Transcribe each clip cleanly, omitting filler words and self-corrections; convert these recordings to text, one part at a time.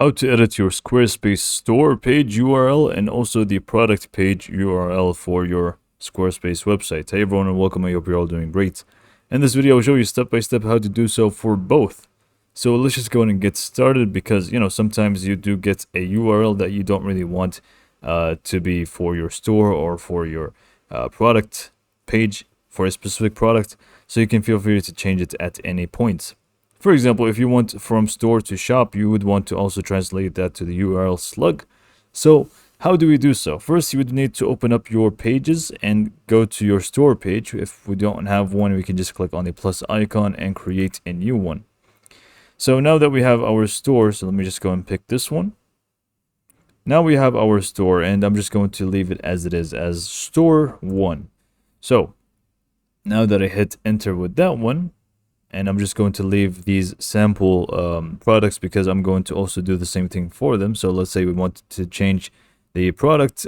How to edit your Squarespace store page URL and also the product page URL for your Squarespace website. Hey everyone and welcome, I hope you're all doing great. In this video I'll show you step by step how to do so for both. So let's just go ahead and get started because sometimes you do get a URL that you don't really want to be for your store or for your product page for a specific product, so you can feel free to change it at any point. For example, if you want from store to shop, you would want to also translate that to the URL slug. So how do we do so? First, you would need to open up your pages and go to your store page. If we don't have one, we can just click on the plus icon and create a new one. So now that we have our store, so let me just go and pick this one. Now we have our store, and I'm just going to leave it as it is, as store 1. So now that I hit enter with that one, and I'm just going to leave these sample products because I'm going to also do the same thing for them. So let's say we want to change the product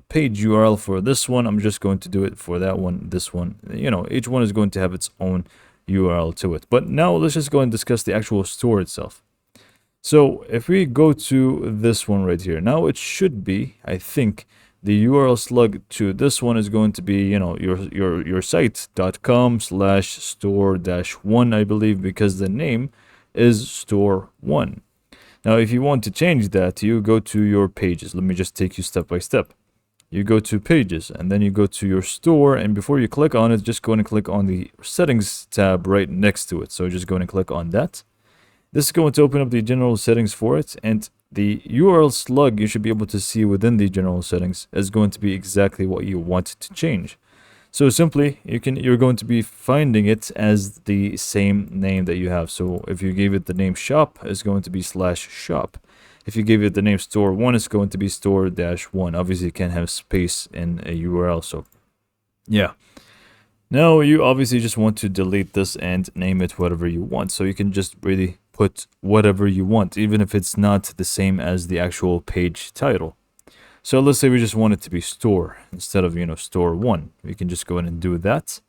page URL for this one. I'm just going to do it for that one, this one. Each one is going to have its own URL to it. But now let's just go and discuss the actual store itself. So if we go to this one right here, now it should be, I think, the URL slug to this one is going to be, your site.com/store-1, I believe, because the name is store 1. Now, if you want to change that, you go to your pages. Let me just take you step by step. You go to pages, and then you go to your store, and before you click on it, just go and click on the settings tab right next to it. So just go and click on that. This is going to open up the general settings for it, and the URL slug you should be able to see within the general settings is going to be exactly what you want to change. So simply, you're going to be finding it as the same name that you have. So if you gave it the name shop, it's going to be /shop. If you gave it the name store 1, it's going to be store-1. Obviously, you can't have space in a URL. So yeah. Now you obviously just want to delete this and name it whatever you want. So you can just really put whatever you want, even if it's not the same as the actual page title. So let's say we just want it to be store instead of, store 1. We can just go in and do that.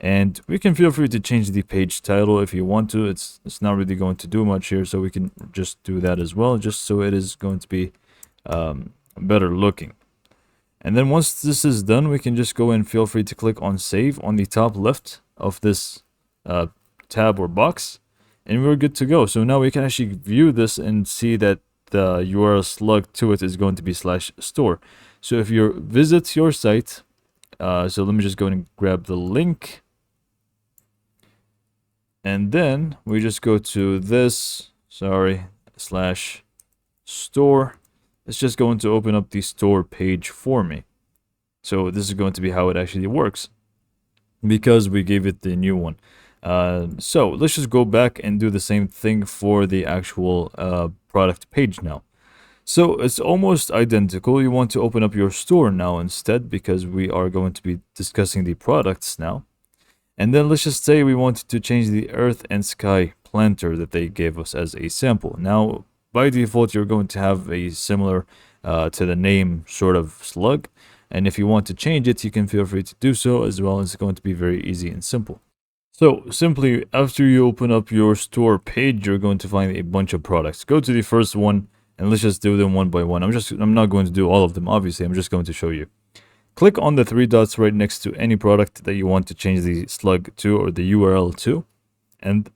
And we can feel free to change the page title if you want to. It's not really going to do much here, so we can just do that as well, just so it is going to be better looking. And then once this is done, we can just go and feel free to click on save on the top left of this tab or box, and we're good to go. So now we can actually view this and see that the URL slug to it is going to be /store. So if you visit your site, so let me just go and grab the link, and then we just go to this, /store. It's just going to open up the store page for me. So this is going to be how it actually works, because we gave it the new one. So let's just go back and do the same thing for the actual product page now. So it's almost identical. You want to open up your store now instead, because we are going to be discussing the products now. And then let's just say we wanted to change the earth and sky planter that they gave us as a sample. Now, by default, you're going to have a similar to the name sort of slug. And if you want to change it, you can feel free to do so as well. It's going to be very easy and simple. So simply, after you open up your store page, you're going to find a bunch of products. Go to the first one, and let's just do them one by one. I'm not going to do all of them, obviously. I'm just going to show you. Click on the 3 dots right next to any product that you want to change the slug to or the URL to. And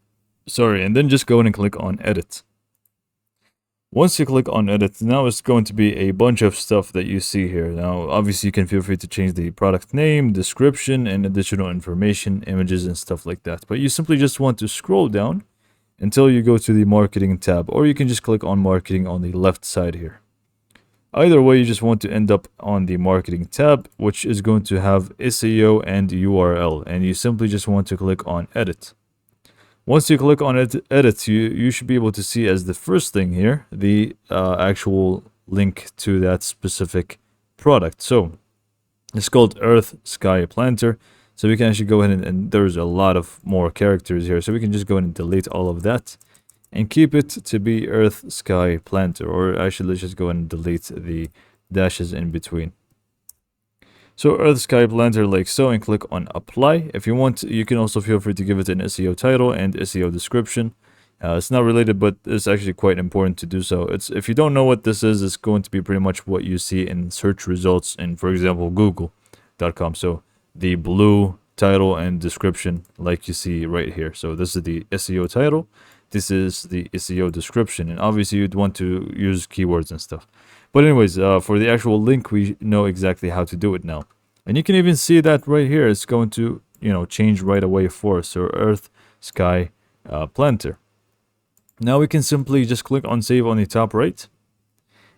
then just go in and click on edit. Once you click on edit, now it's going to be a bunch of stuff that you see here. Now, obviously, you can feel free to change the product name, description, and additional information, images, and stuff like that. But you simply just want to scroll down until you go to the marketing tab, or you can just click on marketing on the left side here. Either way, you just want to end up on the marketing tab, which is going to have SEO and URL, and you simply just want to click on edit. Once you click on edit, you should be able to see as the first thing here, the actual link to that specific product. So it's called Earth Sky Planter. So we can actually go ahead and there's a lot of more characters here. So we can just go ahead and delete all of that and keep it to be Earth Sky Planter. Or actually, let's just go ahead and delete the dashes in between. So Earth Sky Planter like so, and click on apply. If you want, you can also feel free to give it an SEO title and SEO description. It's not related, but it's actually quite important to do so. It's if you don't know what this is, it's going to be pretty much what you see in search results in, for example, Google.com. So the blue title and description, like you see right here. So this is the SEO title. This is the SEO description, and obviously you'd want to use keywords and stuff. But anyways, for the actual link, we know exactly how to do it now. And you can even see that right here. It's going to, change right away for us. So Earth, Sky, Planter. Now we can simply just click on save on the top right.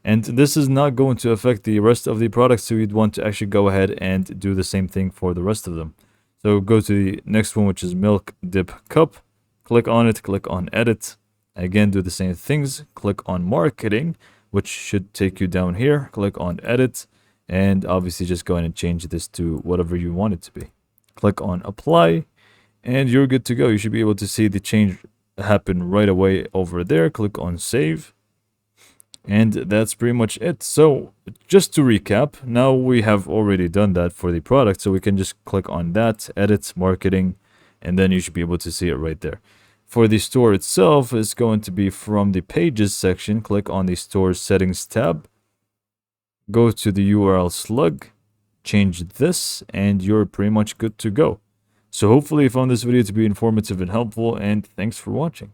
And this is not going to affect the rest of the products, so you'd want to actually go ahead and do the same thing for the rest of them. So go to the next one, which is Milk Dip Cup. Click on it, click on edit. Again, do the same things. Click on marketing, which should take you down here. Click on edit, and obviously just go ahead and change this to whatever you want it to be. Click on apply, and you're good to go. You should be able to see the change happen right away over there. Click on save, and that's pretty much it. So just to recap, now we have already done that for the product, so we can just click on that, edit, marketing, and then you should be able to see it right there. For the store itself, it's going to be from the pages section. Click on the store settings tab, go to the URL slug, change this, and you're pretty much good to go. So hopefully you found this video to be informative and helpful, and thanks for watching.